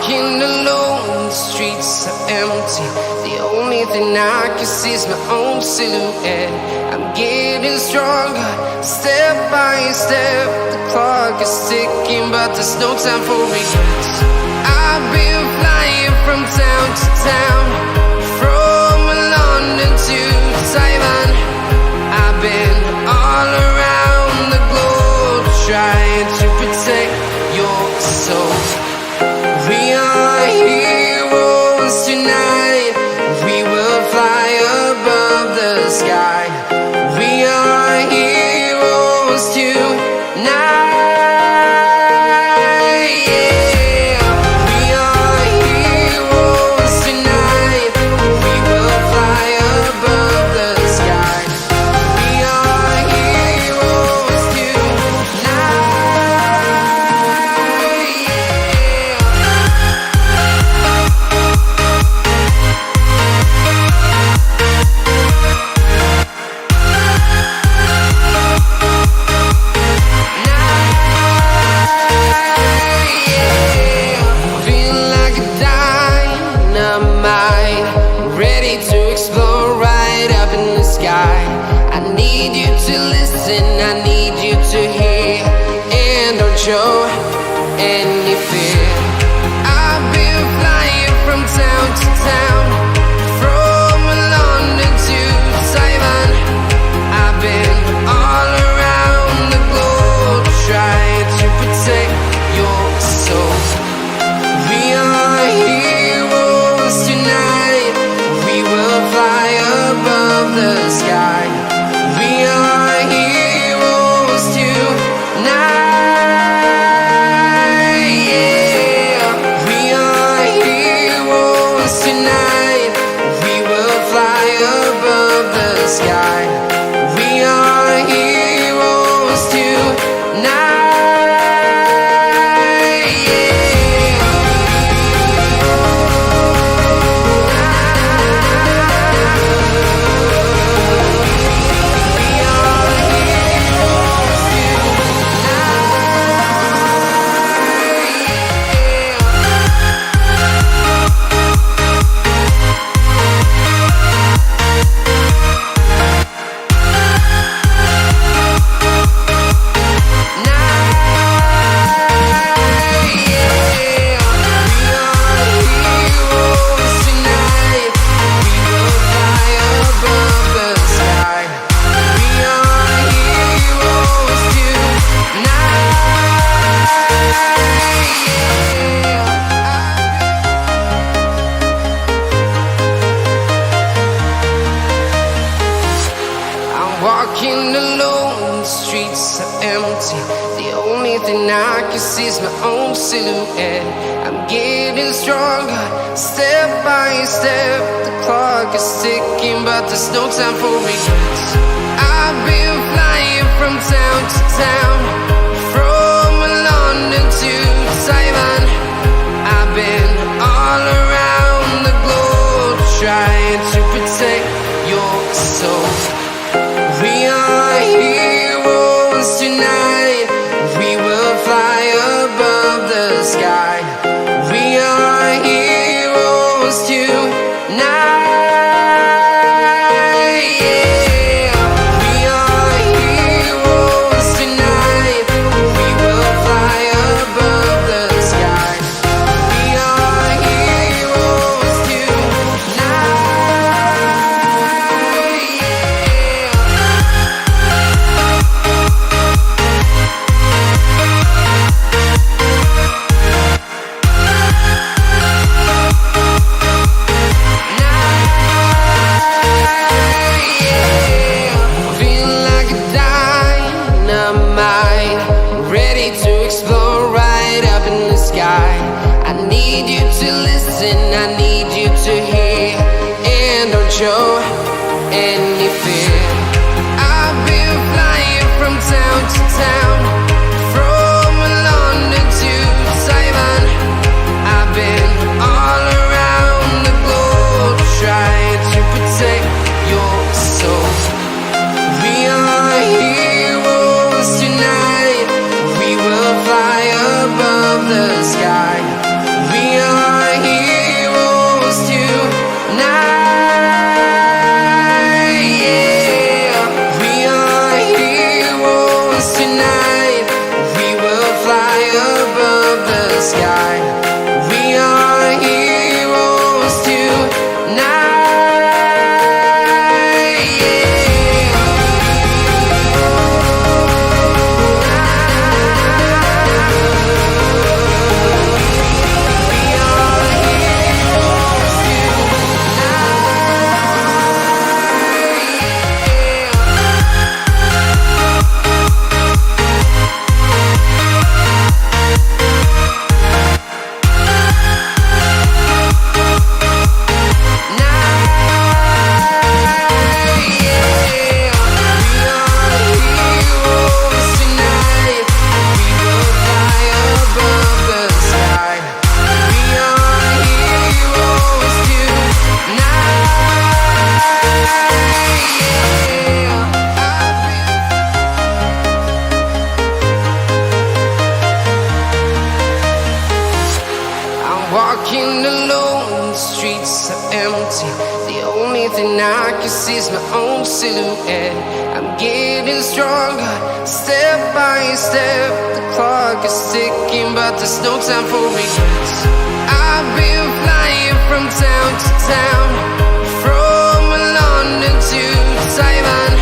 walking alone, the streets are empty. The only thing I can see is my own silhouette. I'm getting stronger, step by step. The clock is ticking, but there's no time for regrets. I've been flying from town to town, from London to Taiwan. I've been all around the globe, trying to protect your soul. We are heroes tonight. We will fly above the sky. We are heroes tonight. Yeah. We are heroes tonight. We will fly above the sky. We are heroes tonight. Ready to explore right up in the sky. I need you to listen, I need you to hear, and don't show any fear. I've been flying from town to town, from London to Taiwan. I've been all around the globe, trying to protect your soul. We are heroes tonight. We will fly above the sky. We are heroes tonight. Yeah. We are heroes tonight. We will fly above the sky. We are heroes tonight. Walking alone, the streets are empty. The only thing I can see is my own silhouette. I'm getting stronger, step by step. The clock is ticking, but there's no time for regrets. I've been flying from town to town, from London to Taiwan. I've been all around the globe, trying to protect your soul. We are heroes tonight. We will fly above the sky. We are heroes tonight. Yeah. We are heroes tonight. We will fly above the sky. We are heroes tonight. Ready to explore right up in the sky. I need you to listen, I need you to hear, and don't show any fear. I've been flying from town to town, from London to Taiwan. I've been all around the globe, trying to protect your soul. We are heroes tonight. We will fly above the sky. We are see's my own silhouette. I'm getting stronger, step by step. The clock is ticking, but there's no time for regrets. I've been flying from town to town, from London to Taiwan.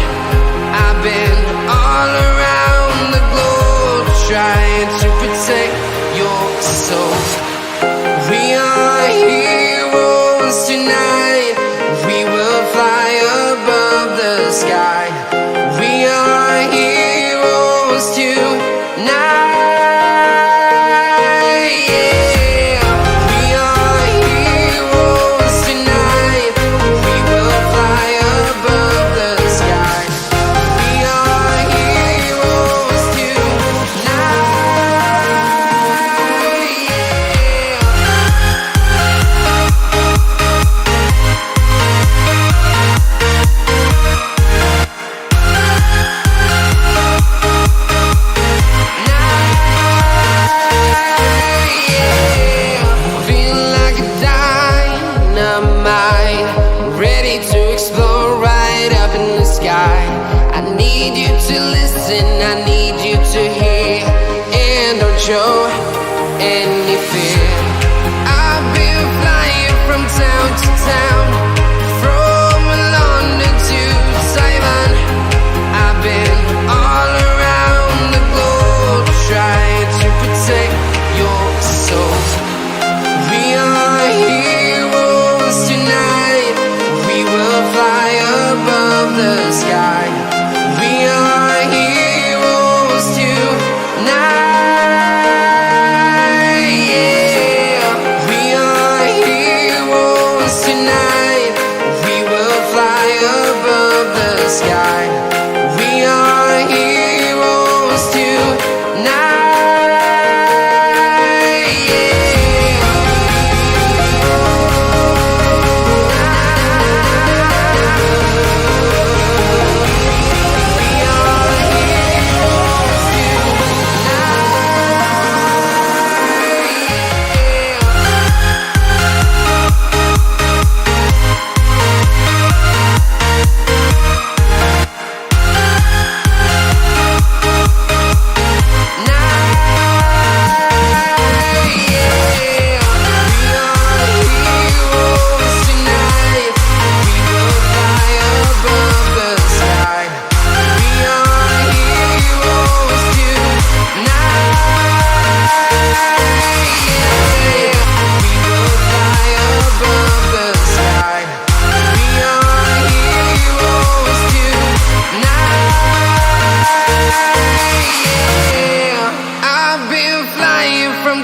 I've been all around the globe, trying to protect your soul. We are heroes tonight. We will fly above the sky. We are heroes tonight. I need you to listen, I need you to hear, and don't show any fear. I've been flying from town to town, from London to Taiwan. I've been all around the globe, trying to protect your soul. We are heroes tonight. We will fly above the sky. We are heroes tonight. Yeah. We are heroes tonight. We will fly above the sky. We are heroes tonight.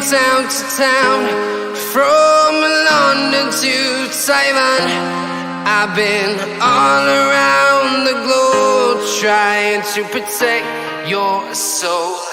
Town to town, from London to Taiwan. I've been all around the globe, trying to protect your soul.